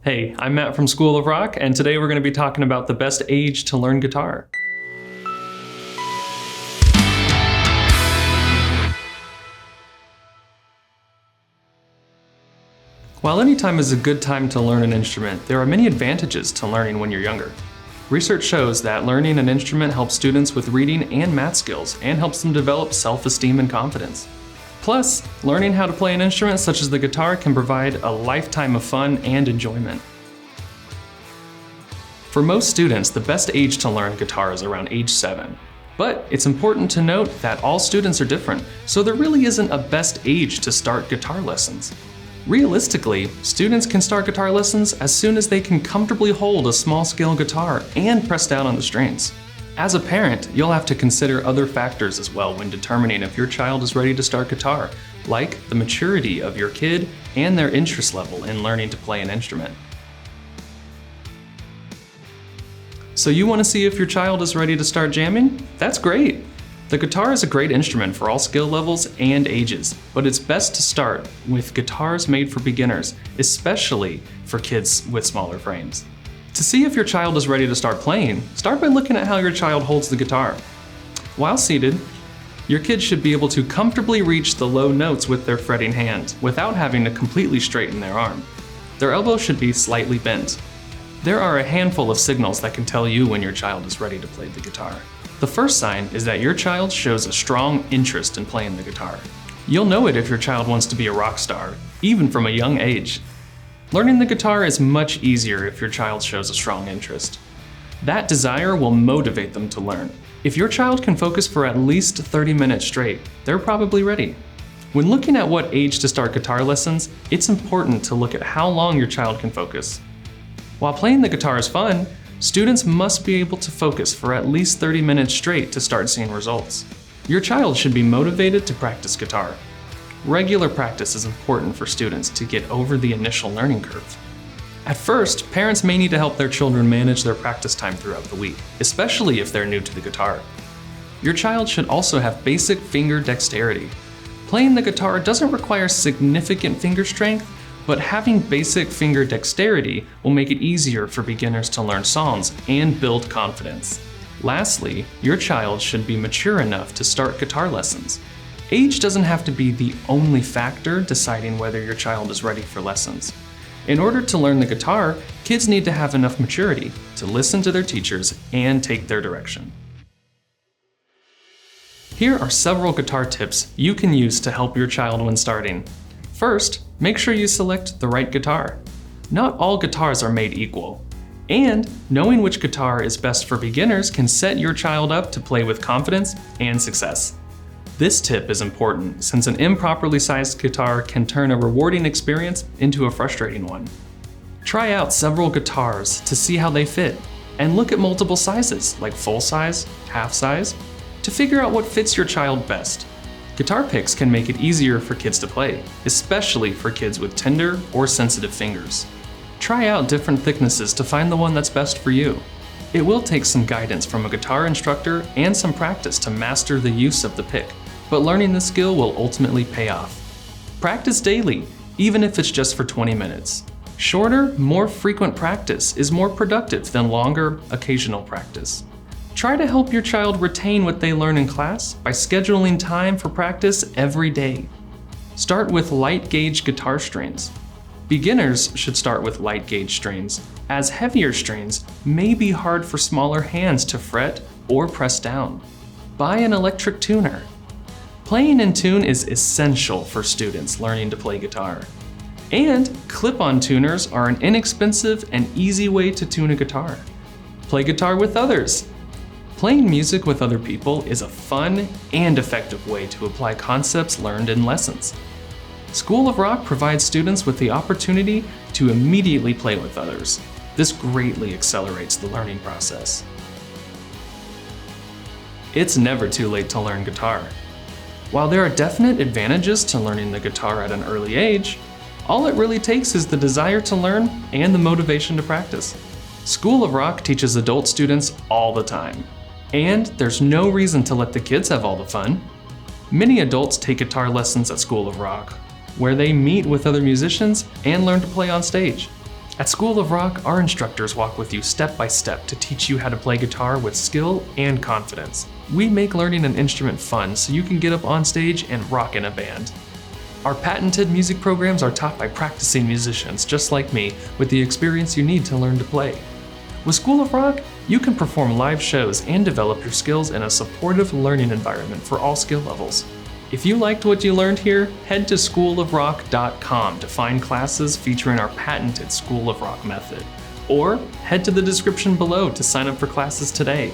Hey, I'm Matt from School of Rock, and today we're going to be talking about the best age to learn guitar. While any time is a good time to learn an instrument, there are many advantages to learning when you're younger. Research shows that learning an instrument helps students with reading and math skills and helps them develop self-esteem and confidence. Plus, learning how to play an instrument such as the guitar can provide a lifetime of fun and enjoyment. For most students, the best age to learn guitar is around age 7. But it's important to note that all students are different, so there really isn't a best age to start guitar lessons. Realistically, students can start guitar lessons as soon as they can comfortably hold a small-scale guitar and press down on the strings. As a parent, you'll have to consider other factors as well when determining if your child is ready to start guitar, like the maturity of your kid and their interest level in learning to play an instrument. So you want to see if your child is ready to start jamming? That's great! The guitar is a great instrument for all skill levels and ages, but it's best to start with guitars made for beginners, especially for kids with smaller frames. To see if your child is ready to start playing, start by looking at how your child holds the guitar. While seated, your kid should be able to comfortably reach the low notes with their fretting hand without having to completely straighten their arm. Their elbow should be slightly bent. There are a handful of signals that can tell you when your child is ready to play the guitar. The first sign is that your child shows a strong interest in playing the guitar. You'll know it if your child wants to be a rock star, even from a young age. Learning the guitar is much easier if your child shows a strong interest. That desire will motivate them to learn. If your child can focus for at least 30 minutes straight, they're probably ready. When looking at what age to start guitar lessons, it's important to look at how long your child can focus. While playing the guitar is fun, students must be able to focus for at least 30 minutes straight to start seeing results. Your child should be motivated to practice guitar. Regular practice is important for students to get over the initial learning curve. At first, parents may need to help their children manage their practice time throughout the week, especially if they're new to the guitar. Your child should also have basic finger dexterity. Playing the guitar doesn't require significant finger strength, but having basic finger dexterity will make it easier for beginners to learn songs and build confidence. Lastly, your child should be mature enough to start guitar lessons. Age doesn't have to be the only factor deciding whether your child is ready for lessons. In order to learn the guitar, kids need to have enough maturity to listen to their teachers and take their direction. Here are several guitar tips you can use to help your child when starting. First, make sure you select the right guitar. Not all guitars are made equal. And knowing which guitar is best for beginners can set your child up to play with confidence and success. This tip is important since an improperly sized guitar can turn a rewarding experience into a frustrating one. Try out several guitars to see how they fit, and look at multiple sizes like full size, half size, to figure out what fits your child best. Guitar picks can make it easier for kids to play, especially for kids with tender or sensitive fingers. Try out different thicknesses to find the one that's best for you. It will take some guidance from a guitar instructor and some practice to master the use of the pick, but learning the skill will ultimately pay off. Practice daily, even if it's just for 20 minutes. Shorter, more frequent practice is more productive than longer, occasional practice. Try to help your child retain what they learn in class by scheduling time for practice every day. Start with light gauge guitar strings. Beginners should start with light gauge strings, as heavier strings may be hard for smaller hands to fret or press down. Buy an electric tuner. Playing in tune is essential for students learning to play guitar. And clip-on tuners are an inexpensive and easy way to tune a guitar. Play guitar with others. Playing music with other people is a fun and effective way to apply concepts learned in lessons. School of Rock provides students with the opportunity to immediately play with others. This greatly accelerates the learning process. It's never too late to learn guitar. While there are definite advantages to learning the guitar at an early age, all it really takes is the desire to learn and the motivation to practice. School of Rock teaches adult students all the time. And there's no reason to let the kids have all the fun. Many adults take guitar lessons at School of Rock, where they meet with other musicians and learn to play on stage. At School of Rock, our instructors walk with you step by step to teach you how to play guitar with skill and confidence. We make learning an instrument fun so you can get up on stage and rock in a band. Our patented music programs are taught by practicing musicians just like me with the experience you need to learn to play. With School of Rock, you can perform live shows and develop your skills in a supportive learning environment for all skill levels. If you liked what you learned here, head to schoolofrock.com to find classes featuring our patented School of Rock method. Or head to the description below to sign up for classes today.